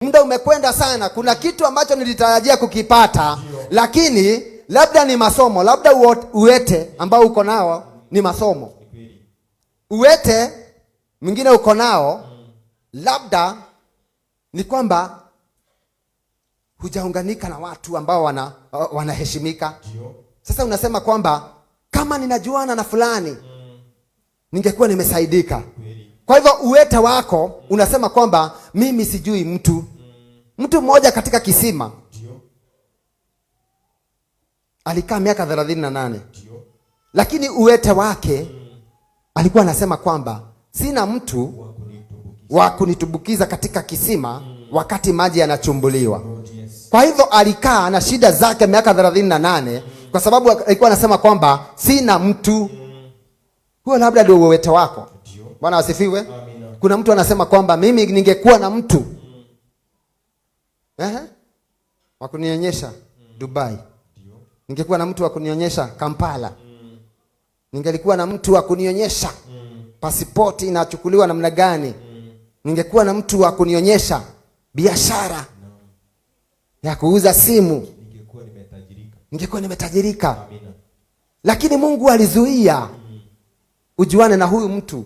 Muda umekwenda sana. Kuna kitu ambacho nilitarajia kukipata, lakini labda ni masomo, labda uwete ambao uko nao ni masomo. Uwete mwingine uko nao labda ni kwamba hujaunganika na watu ambao wanaheshimika. Sasa unasema kwamba kama ninajuana na fulani ningekuwa nimesaidika. Kwa hivyo uwete wako unasema kwamba mimi sijui mtu. Mtu mmoja katika kisima alikaa miaka 38. Lakini uwete wake alikuwa anasema kwamba sina mtu wa kunitubukiza katika kisima wakati maji yanachumbuliwa. Kwa hivyo alikaa na shida zake miaka 38 kwa sababu alikuwa anasema kwamba sina mtu. Huo labda ndio uwete wako. Bwana asifiwe. Kuna mtu anasema kwamba mimi ningekuwa na mtu wa kunionyesha Dubai. Ningekuwa na mtu wa kunionyesha Kampala. Ningelikuwa na mtu wa kunionyesha pasipoti inachukuliwa namna gani. Ningekuwa na mtu wa kunionyesha biashara ya kuuza simu. Ningekuwa nimetajirika. Lakini Mungu alizuia ujuane na huyu mtu.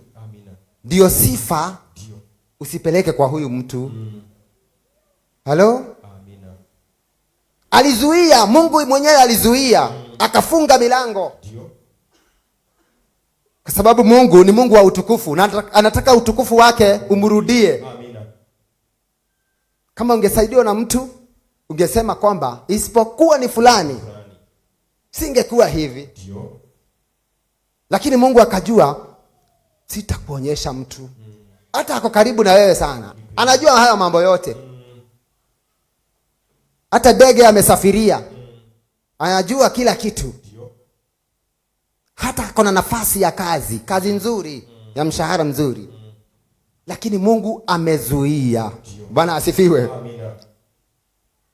Ndio sifa usipeleke kwa huyu mtu. Halo? Alizuia, Mungu mwenyewe alizuia, akafunga milango. Kwa sababu Mungu ni Mungu wa utukufu, na anataka utukufu wake umrudie. Kama ungesaidiwa na mtu, ungesema kwamba isipokuwa ni fulani singekuwa hivi. Lakini Mungu akajua sitakuonyesha mtu. Hata ako karibu na wewe sana. Anajua haya mambo yote. Hata ndege amesafiria. Anajua kila kitu. Hata kuna nafasi ya kazi nzuri, ya mshahara mzuri. Lakini Mungu amezuia. Bwana asifiwe.